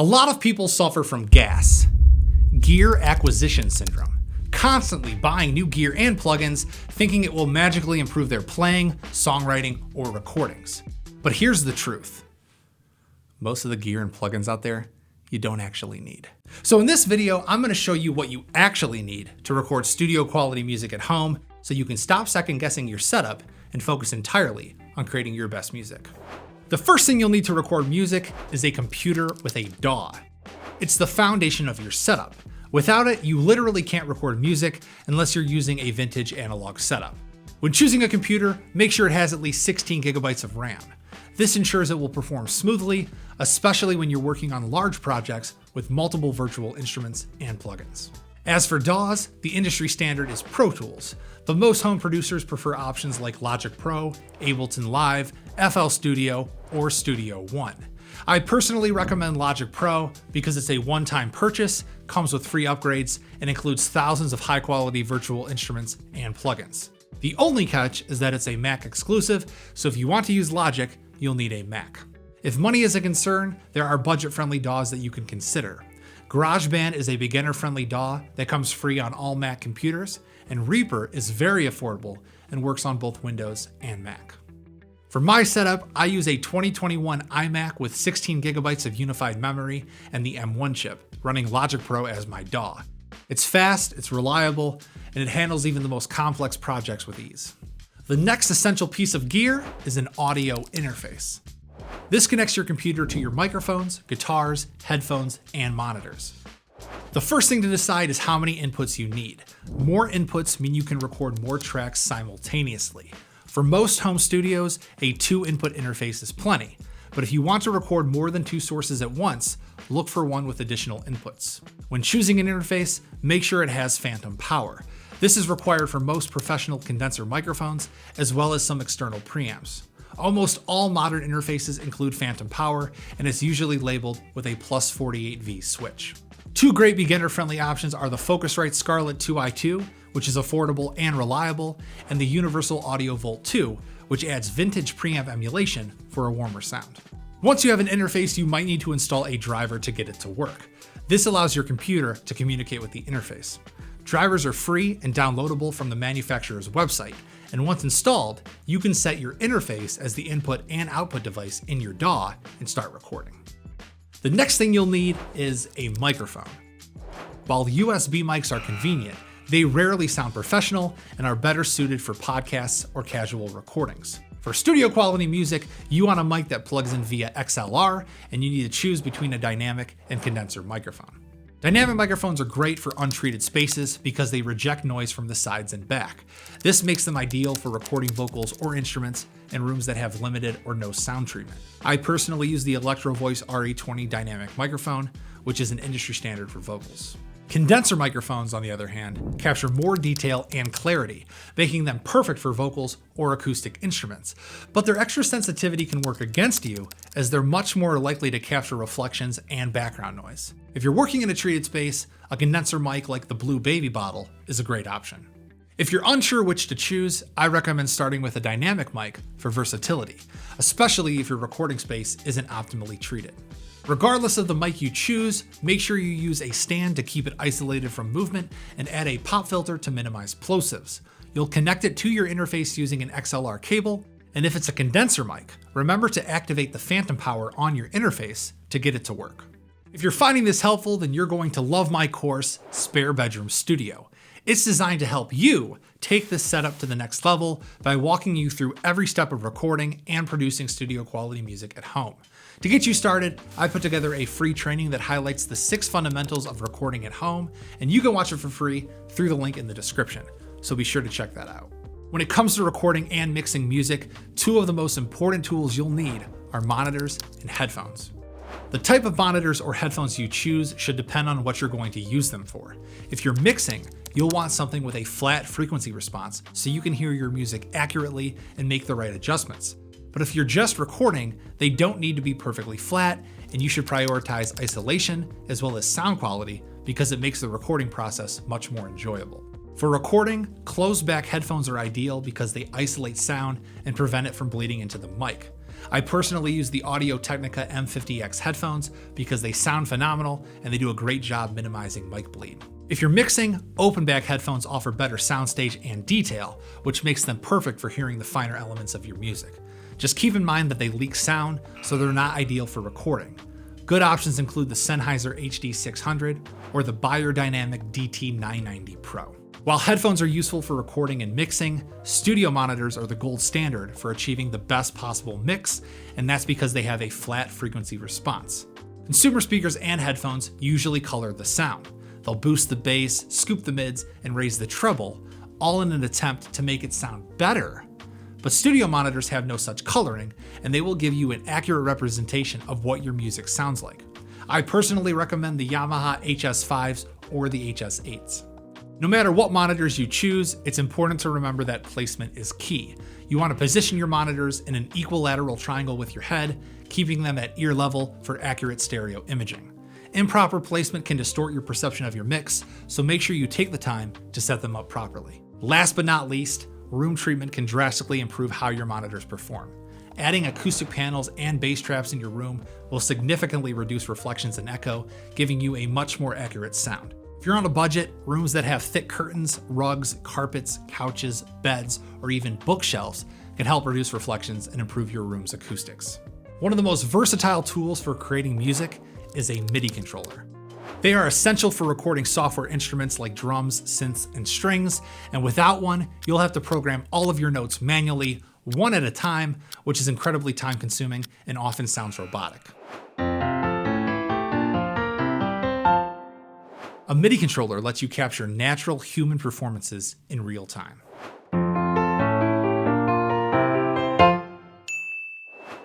A lot of people suffer from GAS, gear acquisition syndrome, constantly buying new gear and plugins, thinking it will magically improve their playing, songwriting, or recordings. But here's the truth. Most of the gear and plugins out there, you don't actually need. So in this video, I'm gonna show you what you actually need to record studio quality music at home so you can stop second guessing your setup and focus entirely on creating your best music. The first thing you'll need to record music is a computer with a DAW. It's the foundation of your setup. Without it, you literally can't record music unless you're using a vintage analog setup. When choosing a computer, make sure it has at least 16 gigabytes of RAM. This ensures it will perform smoothly, especially when you're working on large projects with multiple virtual instruments and plugins. As for DAWs, the industry standard is Pro Tools, but most home producers prefer options like Logic Pro, Ableton Live, FL Studio, or Studio One. I personally recommend Logic Pro because it's a one-time purchase, comes with free upgrades, and includes thousands of high-quality virtual instruments and plugins. The only catch is that it's a Mac exclusive, so if you want to use Logic, you'll need a Mac. If money is a concern, there are budget-friendly DAWs that you can consider. GarageBand is a beginner-friendly DAW that comes free on all Mac computers, and Reaper is very affordable and works on both Windows and Mac. For my setup, I use a 2021 iMac with 16 gigabytes of unified memory and the M1 chip, running Logic Pro as my DAW. It's fast, it's reliable, and it handles even the most complex projects with ease. The next essential piece of gear is an audio interface. This connects your computer to your microphones, guitars, headphones, and monitors. The first thing to decide is how many inputs you need. More inputs mean you can record more tracks simultaneously. For most home studios, a 2-input interface is plenty, but if you want to record more than 2 sources at once, look for one with additional inputs. When choosing an interface, make sure it has phantom power. This is required for most professional condenser microphones, as well as some external preamps. Almost all modern interfaces include phantom power, and it's usually labeled with a plus 48V switch. 2 great beginner-friendly options are the Focusrite Scarlet 2i2, which is affordable and reliable, and the Universal Audio Volt 2, which adds vintage preamp emulation for a warmer sound. Once you have an interface, you might need to install a driver to get it to work. This allows your computer to communicate with the interface. Drivers are free and downloadable from the manufacturer's website, and once installed, you can set your interface as the input and output device in your DAW and start recording. The next thing you'll need is a microphone. While USB mics are convenient, they rarely sound professional and are better suited for podcasts or casual recordings. For studio quality music, you want a mic that plugs in via XLR, and you need to choose between a dynamic and condenser microphone. Dynamic microphones are great for untreated spaces because they reject noise from the sides and back. This makes them ideal for recording vocals or instruments in rooms that have limited or no sound treatment. I personally use the ElectroVoice RE20 dynamic microphone, which is an industry standard for vocals. Condenser microphones, on the other hand, capture more detail and clarity, making them perfect for vocals or acoustic instruments. But their extra sensitivity can work against you, as they're much more likely to capture reflections and background noise. If you're working in a treated space, a condenser mic like the Blue Baby Bottle is a great option. If you're unsure which to choose, I recommend starting with a dynamic mic for versatility, especially if your recording space isn't optimally treated. Regardless of the mic you choose, make sure you use a stand to keep it isolated from movement and add a pop filter to minimize plosives. You'll connect it to your interface using an XLR cable, and if it's a condenser mic, remember to activate the phantom power on your interface to get it to work. If you're finding this helpful, then you're going to love my course, Spare Bedroom Studio. It's designed to help you take this setup to the next level by walking you through every step of recording and producing studio quality music at home. To get you started, I put together a free training that highlights the 6 fundamentals of recording at home, and you can watch it for free through the link in the description, so be sure to check that out. When it comes to recording and mixing music, 2 of the most important tools you'll need are monitors and headphones. The type of monitors or headphones you choose should depend on what you're going to use them for. If you're mixing, you'll want something with a flat frequency response so you can hear your music accurately and make the right adjustments. But if you're just recording, they don't need to be perfectly flat, and you should prioritize isolation as well as sound quality because it makes the recording process much more enjoyable. For recording, closed back headphones are ideal because they isolate sound and prevent it from bleeding into the mic. I personally use the Audio-Technica M50X headphones because they sound phenomenal and they do a great job minimizing mic bleed. If you're mixing, open back headphones offer better soundstage and detail, which makes them perfect for hearing the finer elements of your music. Just keep in mind that they leak sound, so they're not ideal for recording. Good options include the Sennheiser HD600 or the Beyerdynamic DT 990 Pro. While headphones are useful for recording and mixing, studio monitors are the gold standard for achieving the best possible mix, and that's because they have a flat frequency response. Consumer speakers and headphones usually color the sound. They'll boost the bass, scoop the mids, and raise the treble, all in an attempt to make it sound better. But studio monitors have no such coloring, and they will give you an accurate representation of what your music sounds like. I personally recommend the Yamaha HS5s or the HS8s. No matter what monitors you choose, it's important to remember that placement is key. You want to position your monitors in an equilateral triangle with your head, keeping them at ear level for accurate stereo imaging. Improper placement can distort your perception of your mix, so make sure you take the time to set them up properly. Last but not least, room treatment can drastically improve how your monitors perform. Adding acoustic panels and bass traps in your room will significantly reduce reflections and echo, giving you a much more accurate sound. If you're on a budget, rooms that have thick curtains, rugs, carpets, couches, beds, or even bookshelves can help reduce reflections and improve your room's acoustics. One of the most versatile tools for creating music is a MIDI controller. They are essential for recording software instruments like drums, synths, and strings, and without one, you'll have to program all of your notes manually, one at a time, which is incredibly time-consuming and often sounds robotic. A MIDI controller lets you capture natural human performances in real time.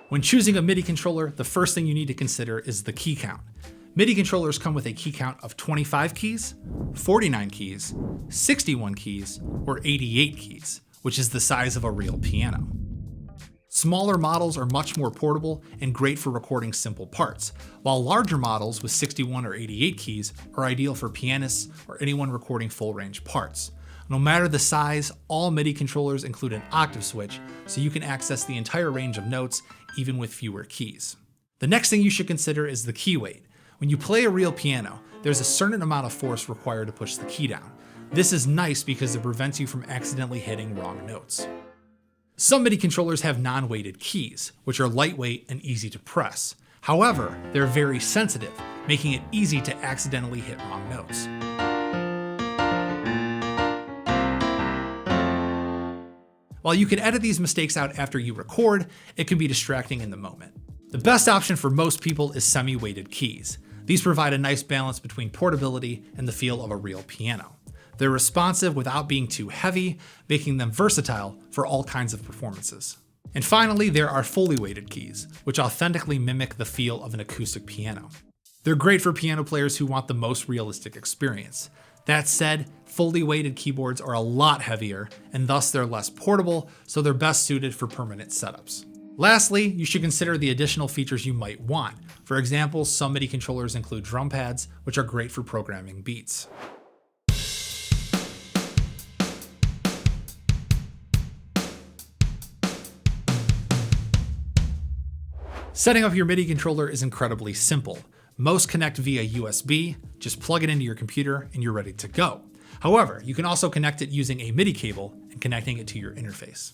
When choosing a MIDI controller, the first thing you need to consider is the key count. MIDI controllers come with a key count of 25 keys, 49 keys, 61 keys, or 88 keys, which is the size of a real piano. Smaller models are much more portable and great for recording simple parts, while larger models with 61 or 88 keys are ideal for pianists or anyone recording full-range parts. No matter the size, all MIDI controllers include an octave switch, so you can access the entire range of notes even with fewer keys. The next thing you should consider is the key weight. When you play a real piano, there's a certain amount of force required to push the key down. This is nice because it prevents you from accidentally hitting wrong notes. Some MIDI controllers have non-weighted keys, which are lightweight and easy to press. However, they're very sensitive, making it easy to accidentally hit wrong notes. While you can edit these mistakes out after you record, it can be distracting in the moment. The best option for most people is semi-weighted keys. These provide a nice balance between portability and the feel of a real piano. They're responsive without being too heavy, making them versatile for all kinds of performances. And finally, there are fully weighted keys, which authentically mimic the feel of an acoustic piano. They're great for piano players who want the most realistic experience. That said, fully weighted keyboards are a lot heavier, and thus they're less portable, so they're best suited for permanent setups. Lastly, you should consider the additional features you might want. For example, some MIDI controllers include drum pads, which are great for programming beats. Setting up your MIDI controller is incredibly simple. Most connect via USB, just plug it into your computer and you're ready to go. However, you can also connect it using a MIDI cable and connecting it to your interface.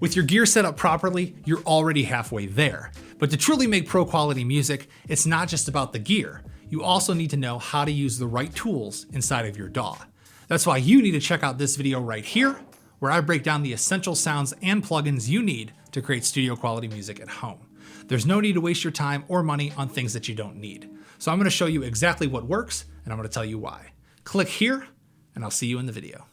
With your gear set up properly, you're already halfway there. But to truly make pro quality music, it's not just about the gear. You also need to know how to use the right tools inside of your DAW. That's why you need to check out this video right here, where I break down the essential sounds and plugins you need to create studio quality music at home. There's no need to waste your time or money on things that you don't need. So I'm going to show you exactly what works, and I'm going to tell you why. Click here, and I'll see you in the video.